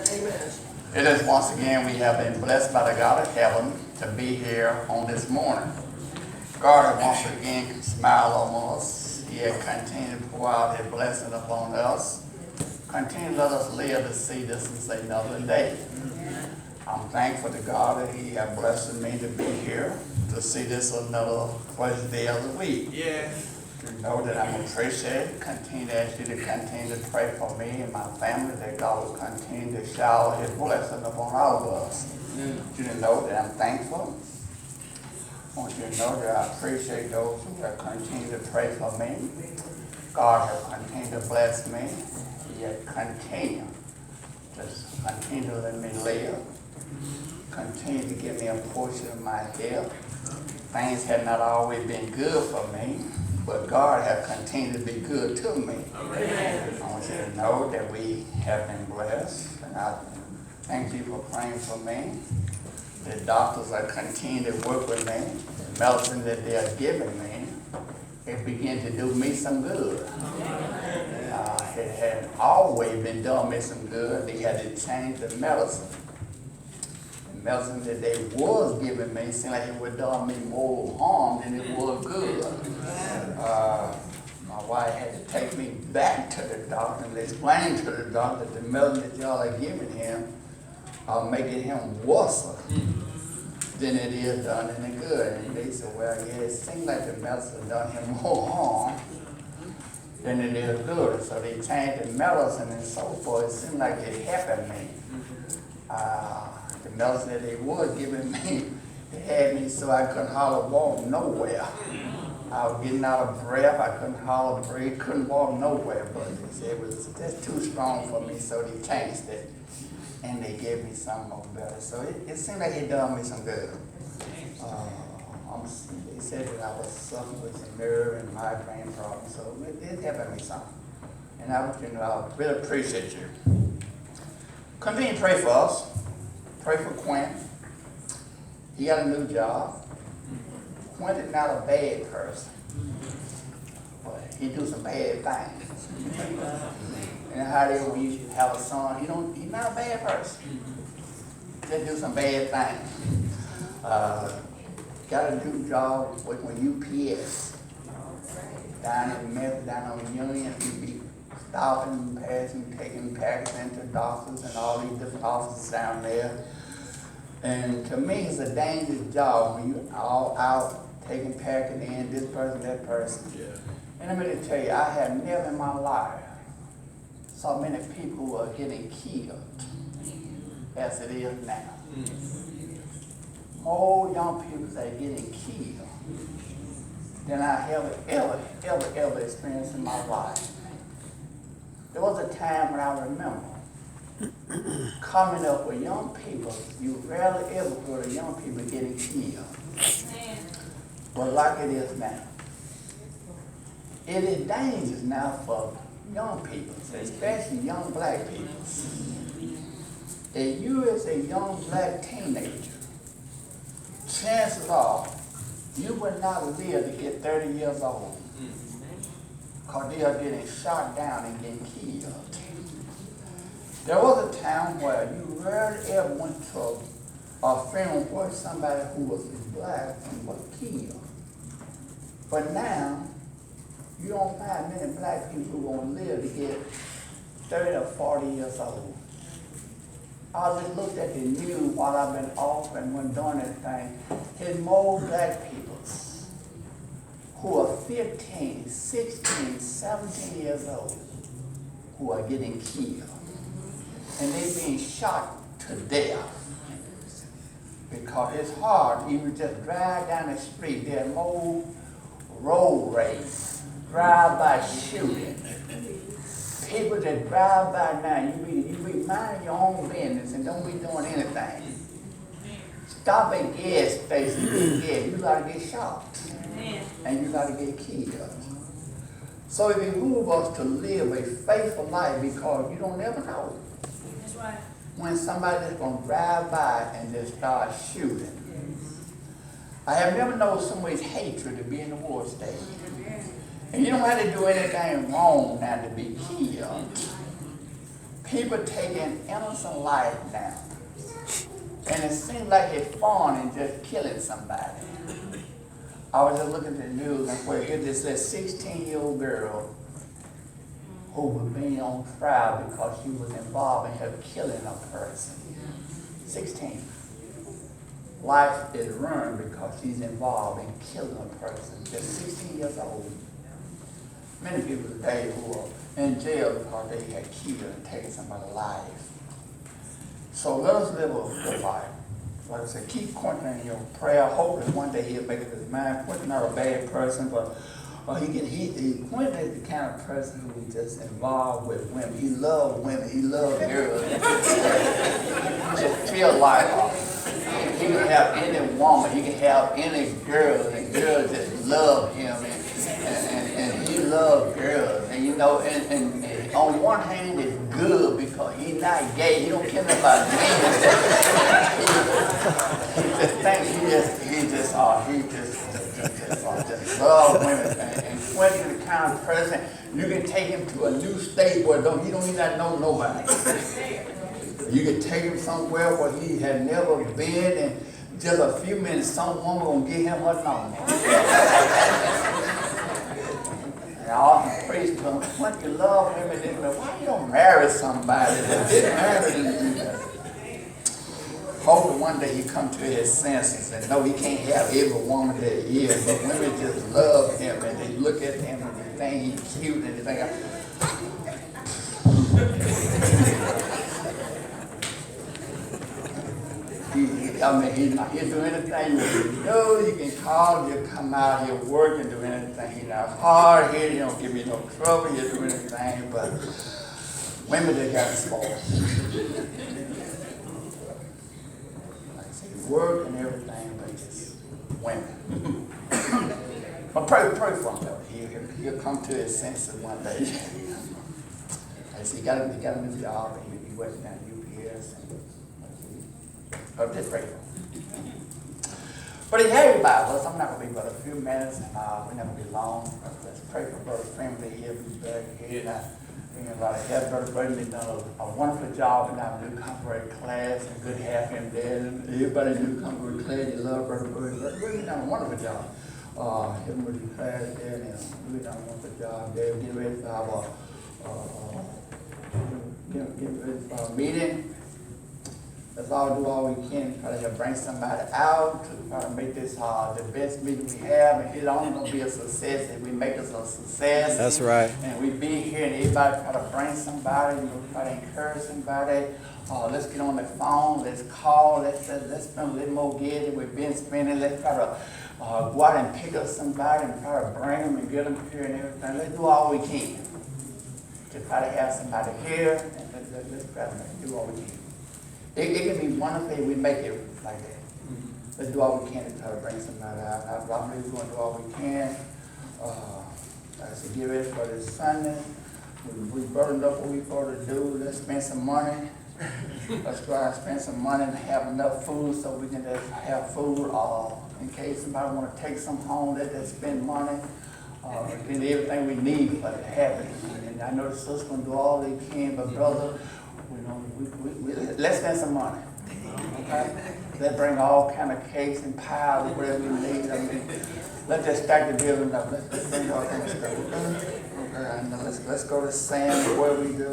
It is once again we have been blessed by the God of heaven to be here on this morning. God has once again smiled on us. He has continued to pour out His blessing upon us. Continue to let us live to see this and say another day. I'm thankful to God that He has blessed me to be here to see this another first day of the week. Yeah. To know that I'm appreciated. Continue to ask you to continue to pray for me and my family, that God will continue to shower His blessing upon all of us. You to know that I'm thankful. I want you to know that I appreciate those who have continued to pray for me. God has continued to bless me. He has continued to let me live. Continue to give me a portion of my health. Things have not always been good for me, but God has continued to be good to me. Amen. I want you to know that we have been blessed, and I thank you for praying for me. The doctors are continuing to work with me. The medicine that they are giving me, it begin to do me some good. It had always been doing me some good. They had to change the medicine. The medicine that they was giving me seemed like it would do me more harm than it was good. My wife had to take me back to the doctor and explain to the doctor that the medicine that y'all are giving him are making him worse than it is done any good. And they said, well, yeah, it seems like the medicine done him more harm than it is good. So they changed the medicine and so forth. It seemed like it helped me. The medicine that they was giving me, it had me so I couldn't hardly walk nowhere. I was getting out of breath. I couldn't hardly breathe, couldn't walk nowhere. But they said it was just too strong for me, so they changed it. And they gave me something more better. So it seemed like it done me some good. They said that I was suffering with some nerve and migraine problems, so it helped me some. And I want you to know I really appreciate you. Continue to pray for us. Pray for Quinn. He got a new job. Quinn is not a bad person, but he do some bad things. And how they when you have a son, he's not a bad person. Just do some bad things. Got a new job working with UPS. Down in Memphis, down on Union, he be stopping, passing, taking packages into doctors and all these different offices down there. And to me, it's a dangerous job when you all out taking packages in, this person, that person. Yeah. And I'm going to tell you, I have never in my life saw many people who are getting killed as it is now. More young people are getting killed than I have ever experienced in my life. There was a time when I remember coming up with young people, you rarely ever heard of young people getting killed. But like it is now. It is dangerous now for young people, especially young black people. If you as a young black teenager, chances are you will not live to get 30 years old because they are getting shot down and getting killed. There was a time where you rarely ever went to a funeral where somebody who was black and was killed. But now, you don't find many black people who are going to live to get 30 or 40 years old. I just looked at the news while I've been off and when doing this thing. There's more black people who are 15, 16, 17 years old who are getting killed. And they're being shot to death. Because it's hard, even just drive down the street, there's more road rage, drive-by shooting. People that drive by now, you be minding your own business and don't be doing anything. Stop at gas station, get gas, you gotta get shot. And you gotta get killed. So it behooves us to live a faithful life because you don't ever know. That's right. When somebody's gonna drive by and just start shooting. I have never known so much hatred to be in the war state. And you don't have to do anything wrong now to be killed. People taking innocent life now. And it seems like it's fun in just killing somebody. I was just looking at the news and where here this 16-year-old girl who was being on trial because she was involved in her killing a person. 16. Life is ruined because she's involved in killing a person. Just 16 years old. Many people today who are in jail because they had killed and taken somebody's life. So let us live a good life. Like I said, keep Quentin in your prayer. Hopefully one day he'll make up his mind. Quentin's not a bad person, but Quentin is the kind of person who is just involved with women. He loves women. He loves girls. He just feel like he can have any woman. He can have any girl, and girls just love him. And he loves girls. And you know, and on one hand it's good because he's not gay. He don't care about men. He just love women. And Quentin the kind of person you can take him to a new state where he don't even know nobody. You can take him somewhere where he had never been, and just a few minutes, some woman gonna give him her number. And I often preach to him, when you love women, they go, why you don't marry somebody that didn't marry you? Hopefully one day he come to his senses and know he can't have every woman that he is, but women just love him and they look at him and they think he's cute and they think, he'll do anything you know. You can call, he'll come out, he'll work and do anything. He's not hard-headed, he don't give you no trouble, he'll do anything, but women just got spoiled. Like I say, work and everything, but just women. But pray for him, though. He'll come to his senses one day. Like I say, he got a new job and he'll be working at UPS. But just pray for him. But he had Bible. I'm not going to be but a few minutes, and we're not going to be long. Let's pray for Brother Family. He'll be back here. And a lot of help. Brother Brady has done a wonderful job in our new contemporary class, and good to have him there. And everybody in the new contemporary class, they love Brother Brady. Brother Brady done a wonderful job. Him with the class there, and we've done a wonderful job there. Getting ready for our meeting. Let's all do all we can to try to bring somebody out, to try to make this the best meeting we have. And it's only going to be a success if we make us a success. That's right. And we be here and everybody try to bring somebody, try to encourage somebody. Let's get on the phone, let's call, let's spend a little more get it. We've been spending. Let's try to go out and pick up somebody and try to bring them and get them here and everything. Let's do all we can to try to have somebody here, and let's try to do all we can. It can be wonderful if we make it like that. Let's do all we can to try to bring somebody out. I believe we're going to do all we can. Like I said, get ready for this Sunday. We burdened up what we're supposed to do. Let's spend some money. Let's try to spend some money and have enough food so we can just have food. In case somebody want to take some home, let us spend money. Get everything we need for it to happen. And I know the sister's going to do all they can, but brother, let's spend some money, okay? Let's bring all kind of cakes and pies or whatever we need. I mean, let's just stack the building up. Let's bring all kind of stuff, okay? And let's go to sand or whatever we do.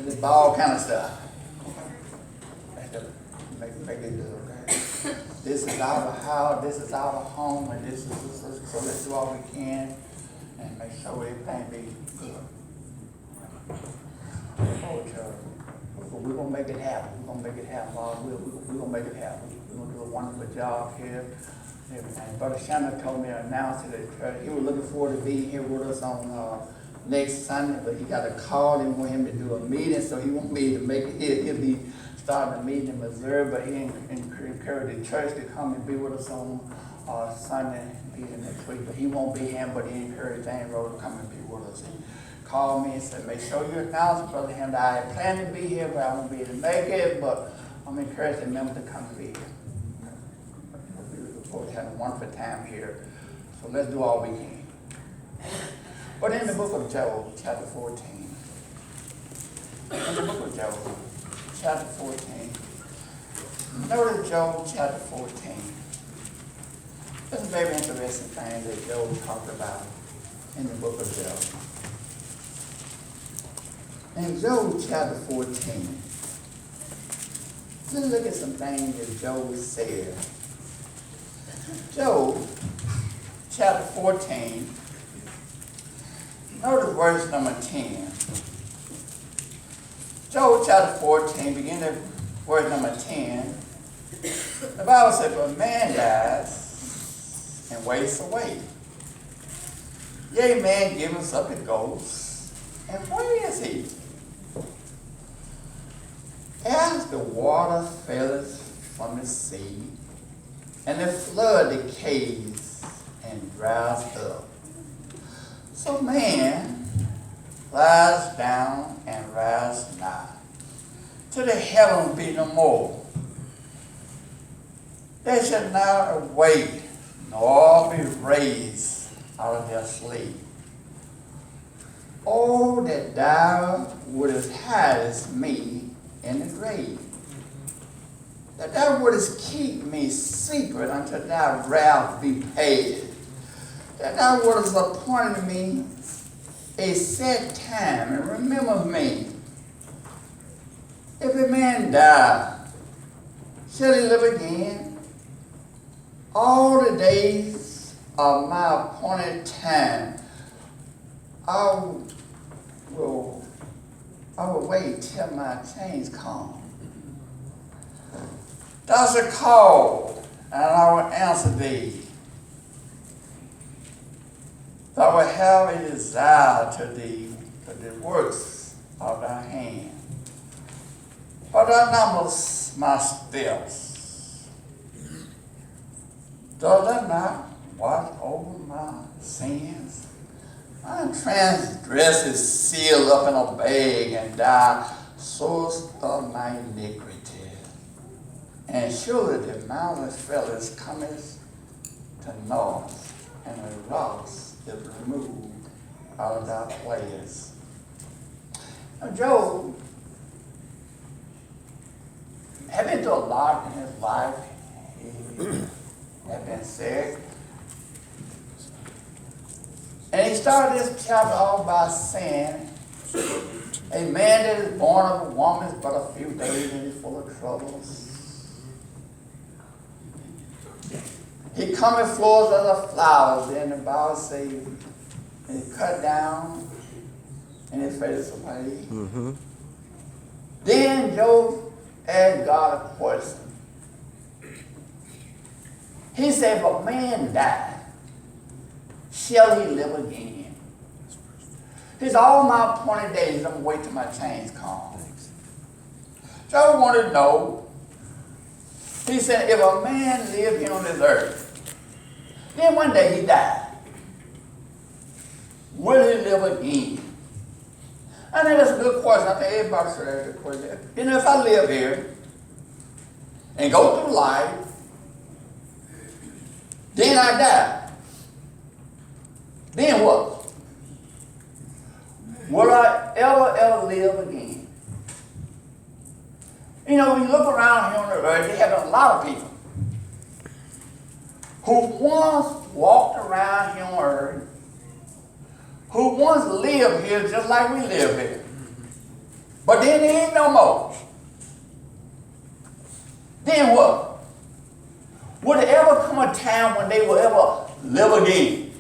Let's buy all kind of stuff. Make it good, okay? This is our house. This is our home, and this is so. Let's do all we can and make sure everything be good. We're going to make it happen. We're going to make it happen. We're going to make it happen. We're going to do a wonderful job here. Everything. Brother Shannon told me to announce it at church. He was looking forward to being here with us on next Sunday, but he got a call. They want him to do a meeting, so he won't be able to make it here. He'll be starting a meeting in Missouri, but he encouraged the church to come and be with us on Sunday and be here next week. But he won't be here, but he encouraged Dan Rowe to come and be with us. Called me and said, make sure you announce it, Brother Hampton. I plan to be here, but I won't be able to make it, but I'm encouraging members to come and be here. We look forward to having a wonderful time here. So let's do all we can. But in the book of Job, chapter 14, In the book of Job, chapter 14. Notice Job chapter 14. There's a very interesting thing that Job talked about in the book of Job. In Job chapter 14, let's look at some things that Job said. Job chapter 14, notice verse number 10. Job chapter 14, beginning at verse number 10, the Bible says, "But man dies and wastes away. Yea, man giveth up his ghost, and where is he? As the water faileth from the sea, and the flood decays and dries up, so man lies down and rises not, till the heaven be no more. They shall not awake, nor be raised out of their sleep. Oh, that thou wouldest hide me in the grave, that thou wouldest keep me secret until thy wrath be paid, that thou wouldest appoint me a set time and remember me. If a man die, shall he live again? All the days of my appointed time, I will wait till my change come. Thou shalt call, and I will answer thee. Thou wilt have a desire to thee, to the works of thy hand. For thou numberest my steps. Does thou not watch over my sins? My transgressions sealed up in a bag, and thou source of my iniquity. And surely the mountainous fellows cometh to north, and the rocks is removed out of thy place. Now Job had been through a lot in his life. He had been sick. And he started this chapter off by saying, a man that is born of a woman is but a few days and is full of troubles. He cometh forth as a flower, then the Bible says, and he cut down and his face away. Mm-hmm. Then Job asked God a question. He said, if a man die, shall he live again? He said, all my appointed days, I'm going to wait till my change comes. Job wanted to know. He said, if a man live here on this earth, then one day he died, will he live again? I think that's a good question. I think everybody should ask that question. You know, if I live here and go through life, then I die, then what? Will I ever live again? You know, when you look around here on the earth, they have a lot of people who once walked around here on earth, who once lived here just like we live here. But then there ain't no more. Then what? Would there ever come a time when they will ever live again?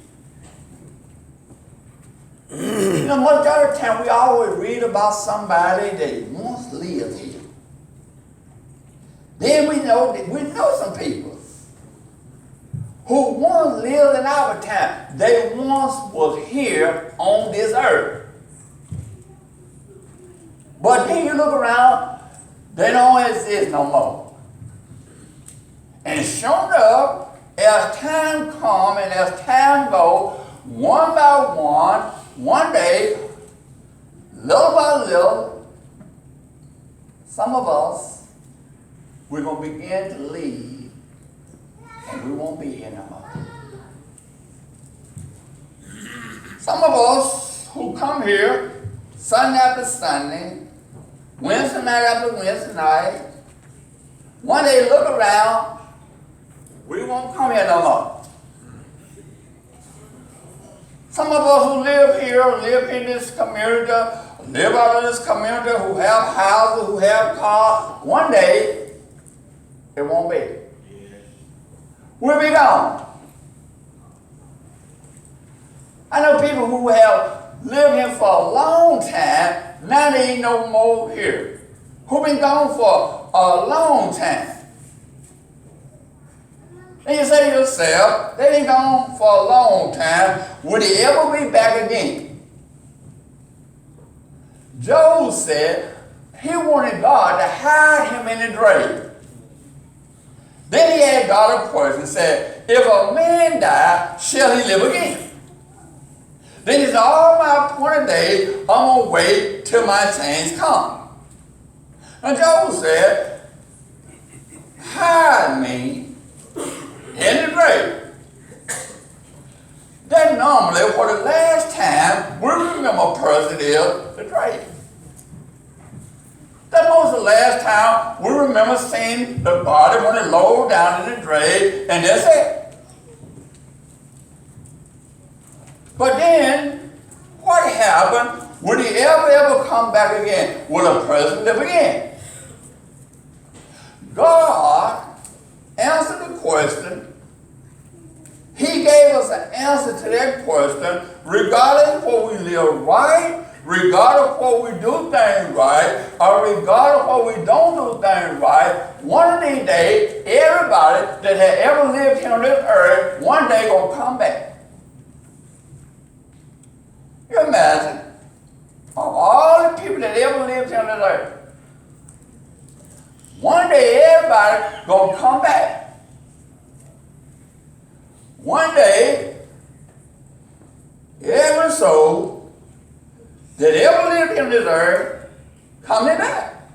You know, most of the time we always read about somebody that once lived here. Then we know some people who once lived in our time. They once was here on this earth. But then you look around, they don't exist no more. And sure enough, as time comes and as time goes, one by one day, little by little, some of us, we're going to begin to leave, and we won't be here no more. Some of us who come here Sunday after Sunday, Wednesday night after Wednesday night. One day look around, we won't come here no more. Some of us who live here, live in this community, live out of this community, who have houses, who have cars, one day, it won't be. We'll be gone. I know people who have lived here for a long time, now they ain't no more here. Who been gone for a long time. And you say to yourself, they been gone for a long time, will he ever be back again? Job said he wanted God to hide him in the grave. Then he asked God a question and said, if a man die, shall he live again? Then he said, all my appointed days, I'm going to wait till my change comes. And Job said, hide me in the grave. That normally, for the last time, we remember a person is the grave. That was the last time we remember seeing the body when it lowered down in the grave, and that's it. But then, what happened? Would he ever come back again? Will a person live again? God answered the question. He gave us an answer to that question, regardless of what we live right, regardless of what we do things right, or regardless of what we don't do things right. One of these days, everybody that had ever lived here on this earth, one day gonna come back. You imagine, of all the people that ever lived here on this earth, one day everybody gonna come back. One day, every soul that ever lived on this earth coming back.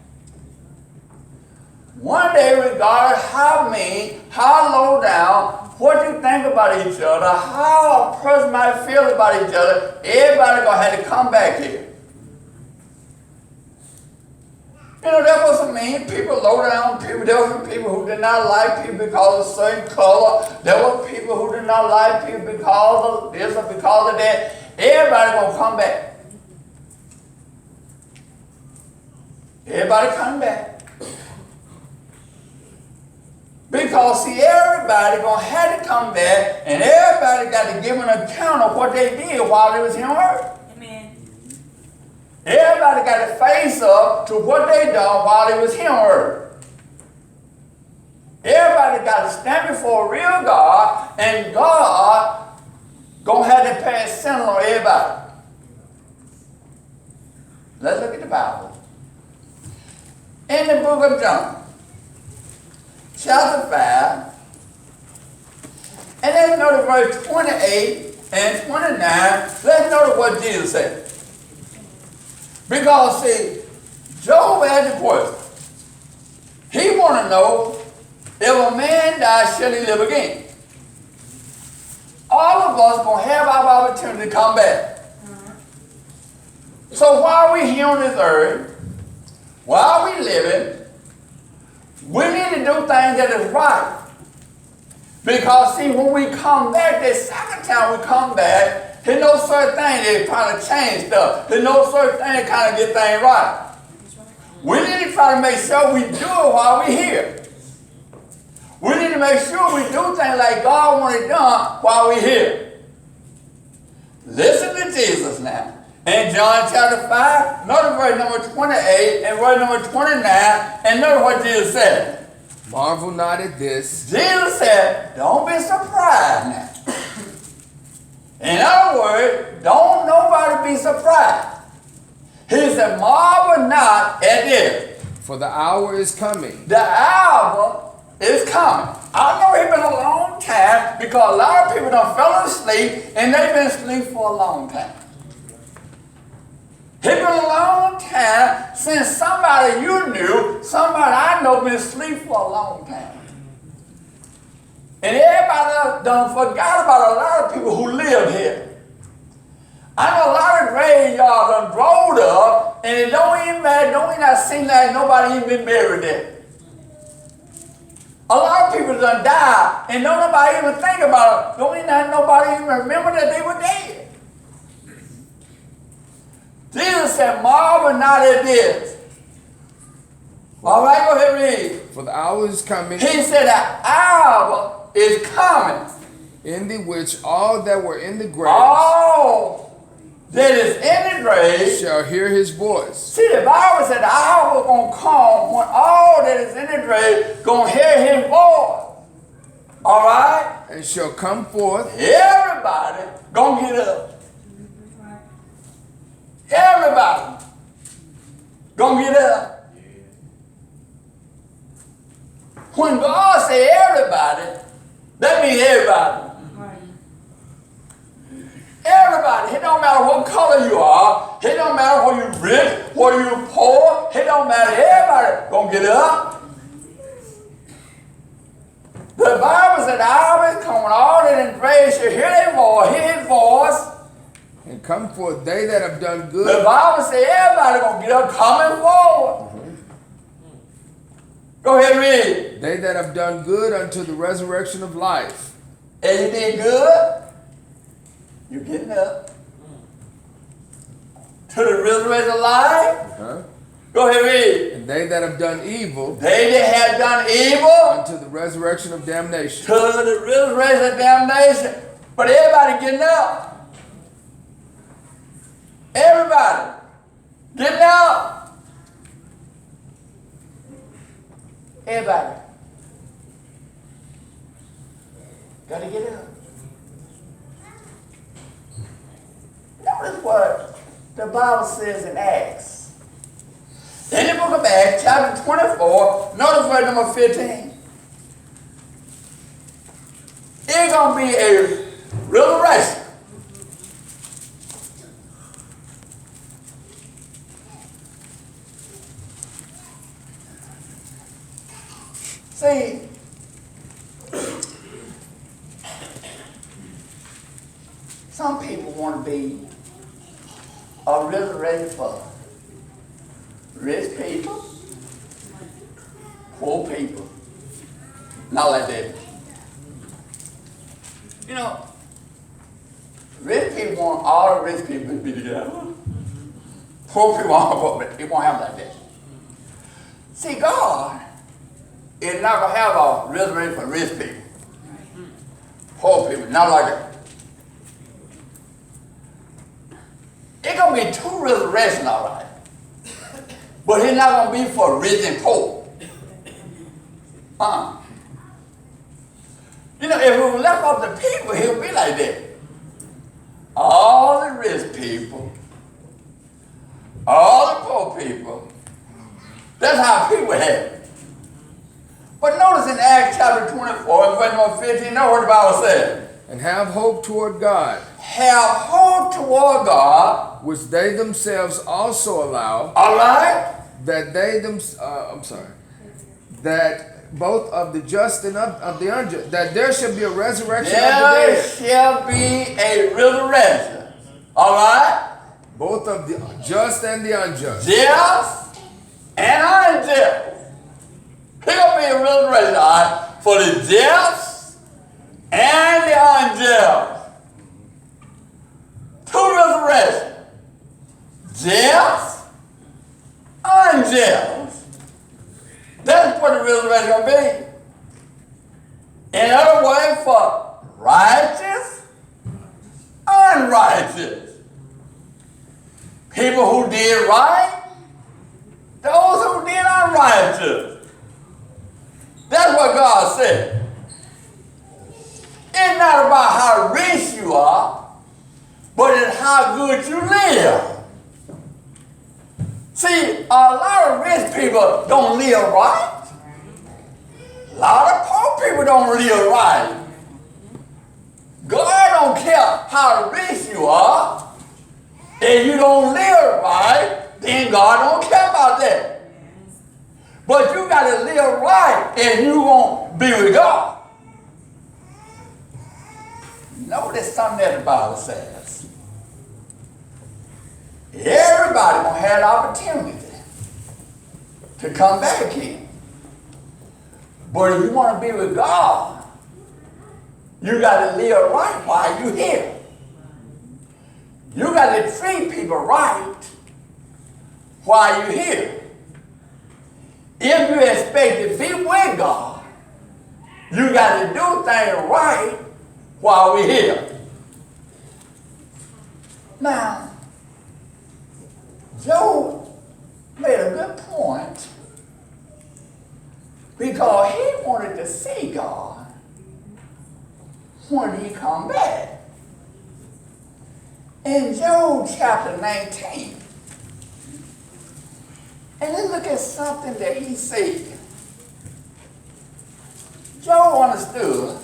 One day, regardless how mean, how low down, what you think about each other, how a person might feel about each other, everybody gonna have to come back here. You know, there was some mean people, low down people. There were some people who did not like people because of a certain color. There were people who did not like people because of this or because of that. Everybody gonna come back. Everybody come back. Because, see, everybody gonna have to come back, and everybody got to give an account of what they did while they was here on earth. Everybody got to face up to what they done while they was here on earth. Everybody got to stand before a real God, and God gonna have to pay a sentence on everybody. Let's look at the Bible. In the book of John, chapter 5, and let's notice verse 28 and 29. Let's notice what Jesus said. Because, see, Job had the question. He want to know, if a man dies, shall he live again? All of us going to have our opportunity to come back. So while we're here on this earth, while we're living, we need to do things that is right. Because, see, when we come back, the second time we come back, there's no certain thing that kind of change stuff. There's no certain thing that kind of get things right. We need to try to make sure we do it while we're here. We need to make sure we do things like God wanted done while we're here. Listen to Jesus now. In John chapter 5, notice verse number 28 and verse number 29, and notice what Jesus said. Marvel not at this. Jesus said, don't be surprised now. In other words, don't nobody be surprised. He said, marvel not at this. For the hour is coming. The hour is coming. I know it's been a long time because a lot of people done fell asleep and they've been asleep for a long time. It's been a long time since somebody you knew, somebody I know been asleep for a long time. And everybody done forgot about a lot of people who live here. I know a lot of graveyards done rolled up, and it don't even matter, don't even not seem like nobody even been buried there. A lot of people done died, and don't nobody even think about it. Don't even have nobody even remember that they were dead. Jesus said, marvel not at this. All right, go ahead and read. For the hour is coming. He said, the hour is coming. In the which all that were in the grave. All that is in the grave shall hear his voice. See, the Bible said the hour going to come when all that is in the grave going to hear his voice. All right? And shall come forth. Everybody going to get up. Everybody going to get up. When God say everybody, that means everybody. Everybody, it don't matter what color you are, it don't matter whether you're rich, whether you're poor, it don't matter, everybody gonna get up. The Bible said, the hour is coming, all that in praise shall hear their voice, hear his voice. And come forth they that have done good. The Bible said, everybody gonna get up, coming forward. Go ahead and read. They that have done good unto the resurrection of life. And you did good, you're getting up. To the resurrection of life. Go ahead and read. And they that have done evil. They that have done evil. Unto the resurrection of damnation. To the resurrection of damnation. But everybody getting up. Everybody getting up. Everybody. Got to get up. Notice what the Bible says in Acts. In the book of Acts, chapter 24, notice verse number 15. It's going to be a resurrection. See, some people want to be a resurrected for rich people, poor people. Not like that. You know, rich people want all the rich people to be together. Poor people won't have like that. See, God is not going to have a resurrection for rich people. Poor people, not like that. It's going to be two resurrections, all right. But it's not going to be for rich and poor. You know, if it was left up to people, it would be like that. All the rich people, all the poor people, that's how people have it. But notice in Acts chapter 24, and verse number 15, know what the Bible says. And have hope toward God. Have hope toward God. Which they themselves also allow. All right. That they that both of the just and of the unjust, that there shall be a resurrection of the dead. There shall be a resurrection. All right. Both of the just and the unjust. Just and unjust. There'll be a resurrection, all right, for the just and the unjust. Two resurrections. Just, unjust. That's what the resurrection will be. In other words, for righteous, unrighteous. People who did right, those who did unrighteous. That's what God said. It's not about how rich you are, but it's how good you live. See, a lot of rich people don't live right. A lot of poor people don't live right. God don't care how rich you are. If you don't live right, then God don't care about that. But you got to live right if you won't be with God. Notice something that the Bible says. Everybody gonna have the opportunity to come back again. But if you want to be with God, you got to live right while you're here. You got to treat people right while you're here. If you expect to be with God, you got to do things right while we're here. Now, Job made a good point because he wanted to see God when he come back. In Job chapter 19, and let's look at something that he said. Job understood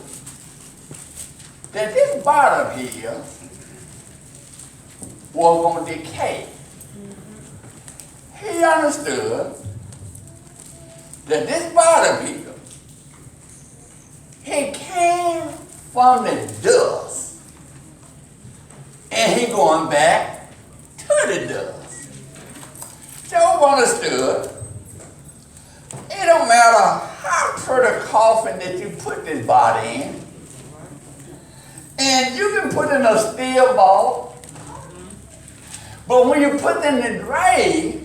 that this bottom here was going to decay. He understood that this bottom here, he came from the dust, and he going back to the dust. Job understood it don't matter how pretty coffin that you put this body in, and you can put in a steel ball, but when you put it in the grave,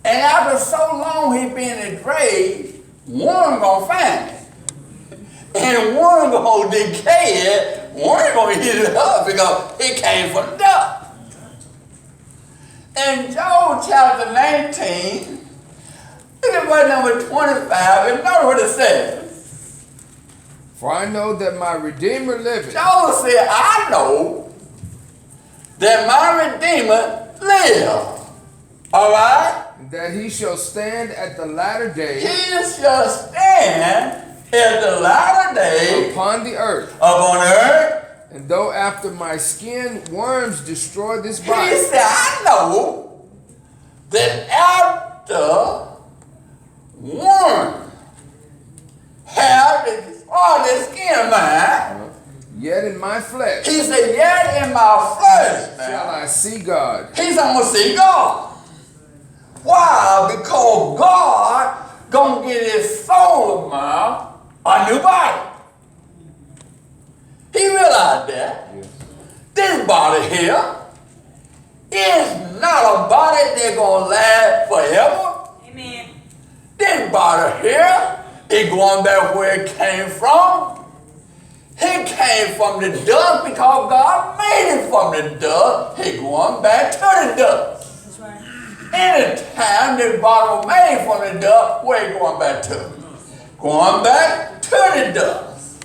and after so long he been in the grave, one gonna find it, and one gonna decay it, one gonna eat it up because it came from dust. In Job chapter 19, look at verse number 25, and notice what it says. For I know that my Redeemer liveth. Job said, I know that my Redeemer lives. All right? That he shall stand at the latter day. He shall stand at the latter day Upon the earth. Upon earth. And though after my skin worms destroy this body. He said, I know that after worms have destroyed the skin of mine, yet in my flesh. He said, yet in my flesh shall I see God. He's going to see God. Why? Because God going to get his soul of mine a new body. He realized that. Yes. This body here is not a body that's going to last forever. Amen. This body here is going back where it came from. It came from the dust because God made it from the dust. It's going back to the dust. That's right. Anytime this body was made from the dust, where it going back to? Going back to the dust.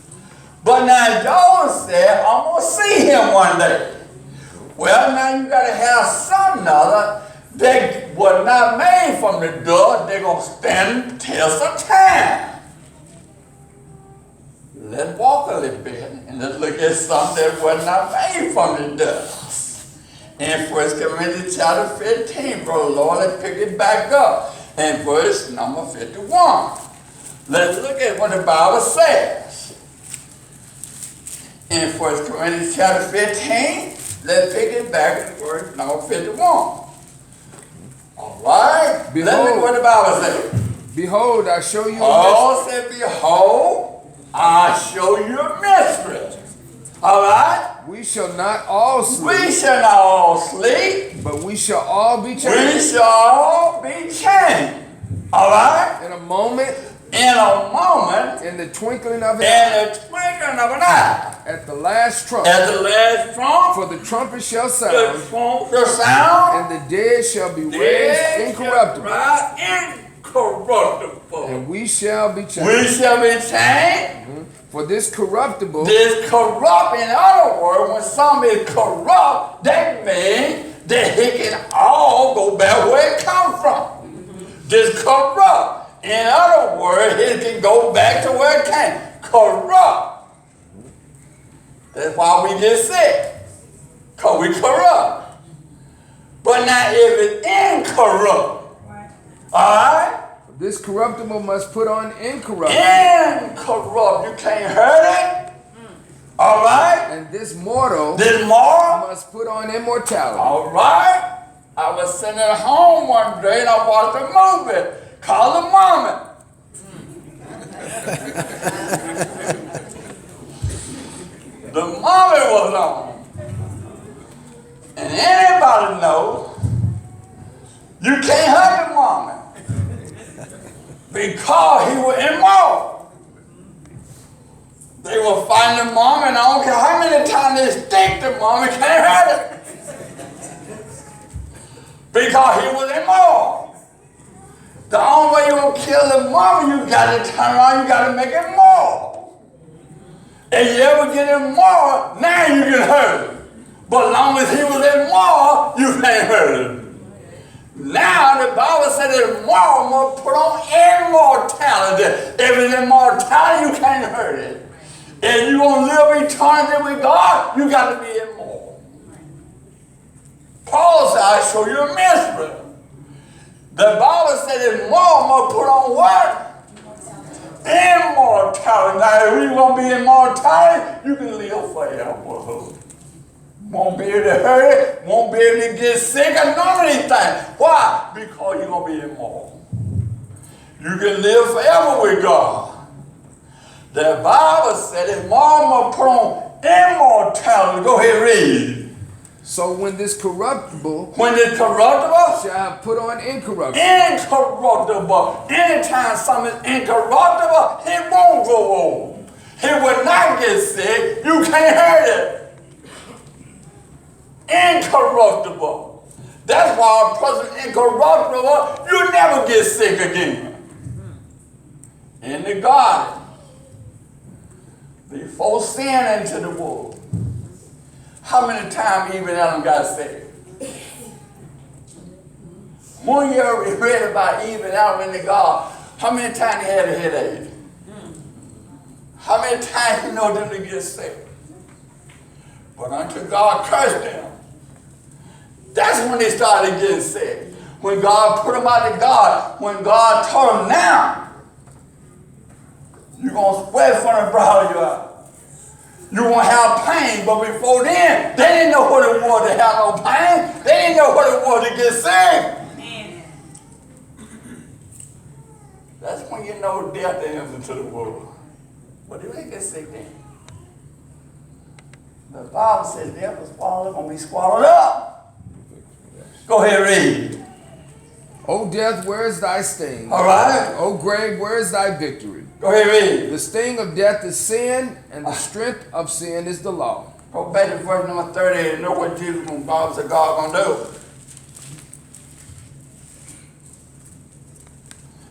But now Job said, I'm going to see him one day. Well, now you got to have some other that was not made from the dust. They're going to stand the test of time. Let's walk a little bit and let's look at something that was not made from the dust. In 1 Corinthians chapter 15, Brother Lord, let's pick it back up. In verse number 51. Let's look at what the Bible says. In 1 Corinthians chapter 15, let's pick it back to verse number 51. All right? Let's look at what the Bible says. Behold, I show you a Paul said, behold, I show you a mystery. All right? We shall not all sleep. We shall not all sleep. But we shall all be We changed. shall all be changed. All right? In a moment. In a moment. In the twinkling of an eye. In the twinkling of an eye. At the last trump. At the last trump. For the trumpet shall The sound. trump shall sound. And the dead shall be raised Dead incorruptible. shall rise incorruptible. And we shall be We changed. shall be changed. For this corruptible. This corrupt, in other words, when something is corrupt, that means that it can all go back where it come from. This corrupt. In other words, it can go back to where it came. Corrupt. That's why we just said, because we corrupt. But now if it's incorrupt, all right? This corruptible must put on incorruptible. Incorrupt. You can't hurt it. All right? And this mortal must put on immortality. All right? I was sitting at home one day and I watched a movie called The Mummy. The Mummy was on. And anybody knows you can't hurt the Mummy because he was immoral. They will find the Mummy, and I don't care how many times they stick the Mummy, can't hurt it. Because he was immoral. The only way you will kill the Mummy, you got to turn around, you got to make it moral. If you ever get immoral, now you can hurt him. But as long as he was immoral, you can't hurt him. Now the Bible said that immoral must put on immortality. If it's immortality, you can't hurt it. If you're going to live eternity with God, you got to be immoral. Paul said, I show you a mystery. The Bible said that immoral must put on what? Immortality. Now, if you're going to be immortality, you can live forever. Won't be able to hurt it, won't be able to get sick, or none of these things. Why? Because you're going to be immoral. You can live forever with God. The Bible said that mama put on immortality. Go ahead, read. So when this corruptible shall have put on incorruptible. Incorruptible. Anytime something is incorruptible, it won't go old. It will not get sick. You can't hurt it. Incorruptible. That's why a person incorruptible, you never get sick again. In the garden, before sin entered the world, how many times Eve and Adam got sick? When you ever read about Eve and Adam in the garden, how many times they had a headache? How many times you know them to get sick? But until God cursed them, that's when they started getting sick. When God put them out of God, when God told them now, you're going to sweat from the brow of your eye. You're going to have pain, but before then, they didn't know what it was to have no pain. They didn't know what it was to get sick. That's when you know death enters into the world. But they didn't get sick then. The Bible says death was swallowed, going to be swallowed up. Go ahead, read. O death, where is thy sting? All right. O grave, where is thy victory? Go ahead, read. The sting of death is sin, and the strength of sin is the law. Go back to verse number 30 and know what Jesus and God said God going to do.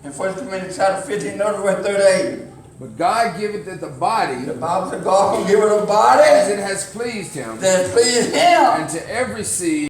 In 1 Corinthians chapter 15, notice verse 38. But God giveth it the body. The Bible said God can give it a body. As it has pleased him. That pleased him. And to every seed